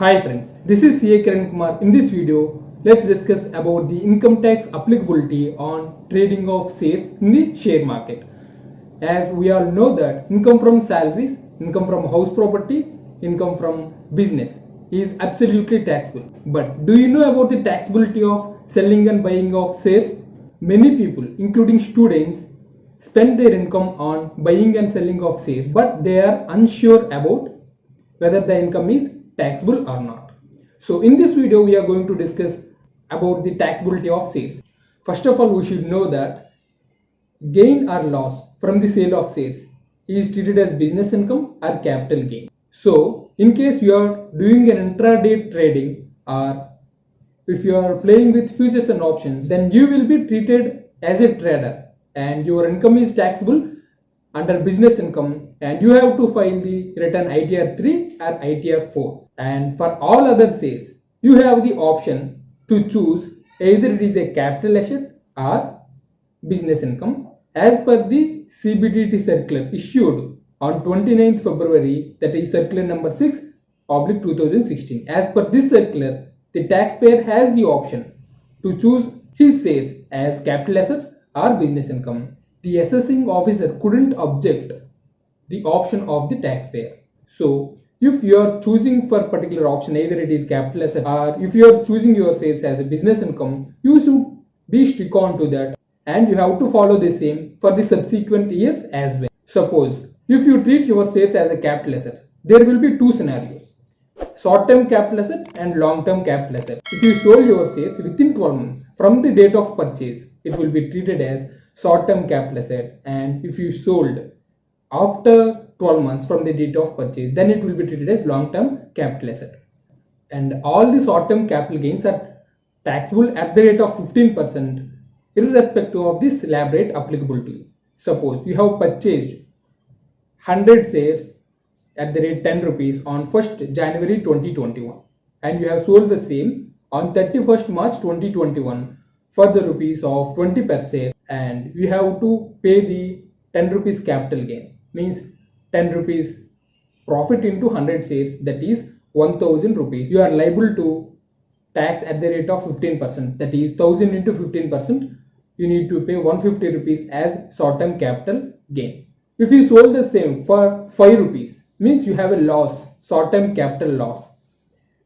Hi friends, this is CA Kiran Kumar. In this video, let's discuss about the income tax applicability on trading of shares in the share market. As we all know that income from salaries, income from house property, income from business is absolutely taxable. But do you know about the taxability of selling and buying of shares? Many people, including students, spend their income on buying and selling of shares, but they are unsure about whether the income is taxable or not. So in this video we are going to discuss about the taxability of shares. First of all, we should know that gain or loss from the sale of shares is treated as business income or capital gain. So in case you are doing an intraday trading, or if you are playing with futures and options, then you will be treated as a trader and your income is taxable under business income, and you have to file the return ITR 3 or ITR 4. And for all other shares, you have the option to choose either it is a capital asset or business income as per the CBDT circular issued on 29th February, that is circular number 6/2016. As per this circular, the taxpayer has the option to choose his shares as capital assets or business income. The assessing officer couldn't object the option of the taxpayer. So if you are choosing for particular option, either it is capital asset or if you are choosing your shares as a business income, you should be stick on to that and you have to follow the same for the subsequent years as well. Suppose if you treat your shares as a capital asset, there will be two scenarios: short-term capital asset and long-term capital asset. If you sold your shares within 12 months from the date of purchase, it will be treated as short-term capital asset, and if you sold after 12 months from the date of purchase, then it will be treated as long-term capital asset. And all the short-term capital gains are taxable at the rate of 15% irrespective of the slab rate applicable to you. Suppose you have purchased 100 shares at the rate 10 rupees on 1st January 2021 and you have sold the same on 31st March 2021 for the rupees of 20 per share, and you have to pay the 10 rupees capital gain, means 10 rupees profit into 100 shares, that is 1000 rupees. You are liable to tax at the rate of 15%, that is 1000 into 15%. You need to pay 150 rupees as short-term capital gain. If you sold the same for 5 rupees, means you have a loss, short-term capital loss.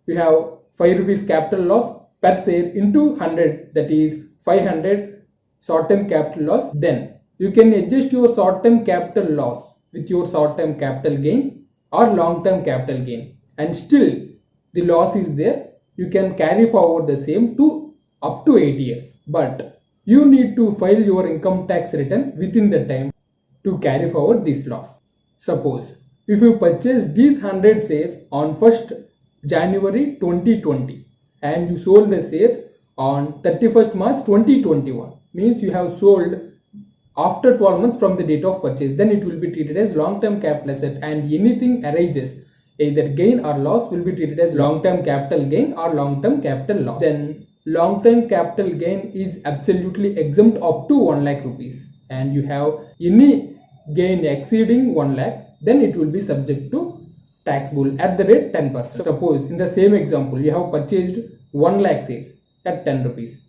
You have 5 rupees capital loss per share into 100, that is 500 short-term capital loss. Then you can adjust your short-term capital loss with your short-term capital gain or long-term capital gain, and still the loss is there. You can carry forward the same to up to 8 years, but you need to file your income tax return within the time to carry forward this loss. Suppose if you purchase these 100 shares on 1st January 2020 and you sold the shares on 31st March 2021, means you have sold after 12 months from the date of purchase, then it will be treated as long-term capital asset, and anything arises, either gain or loss, will be treated as long-term capital gain or long-term capital loss. Then long-term capital gain is absolutely exempt up to 1 lakh rupees, and you have any gain exceeding 1 lakh, then it will be subject to taxable at the rate 10%. Suppose in the same example, you have purchased 1 lakh shares at 10 rupees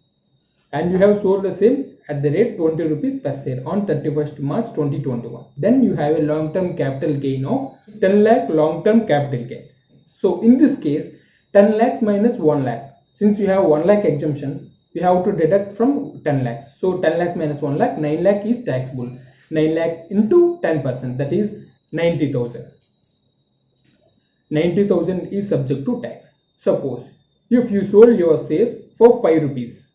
and you have sold the same at the rate 20 rupees per share on 31st March 2021. Then you have a long-term capital gain of 10 lakh long-term capital gain. So in this case, 10 lakhs minus 1 lakh. Since you have 1 lakh exemption, you have to deduct from 10 lakhs. So 10 lakhs minus 1 lakh, 9 lakh is taxable. 9 lakh into 10%, that is 90,000. 90,000 is subject to tax. Suppose if you sold your shares for 5 rupees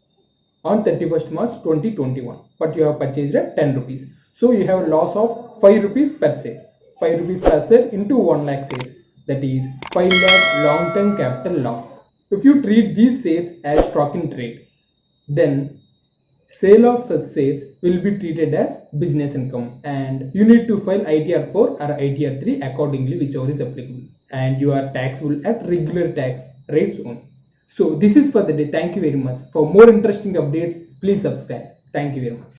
on 31st March 2021, but you have purchased at 10 rupees. So you have a loss of 5 rupees per share. 5 rupees per share into 1 lakh shares, that is 5 lakh long-term capital loss. If you treat these shares as stock in trade, then sale of such shares will be treated as business income and you need to file ITR 4 or ITR 3 accordingly, whichever is applicable, and you are taxable at regular tax rates only. So this is for the day. Thank you very much. For more interesting updates, please subscribe. Thank you very much.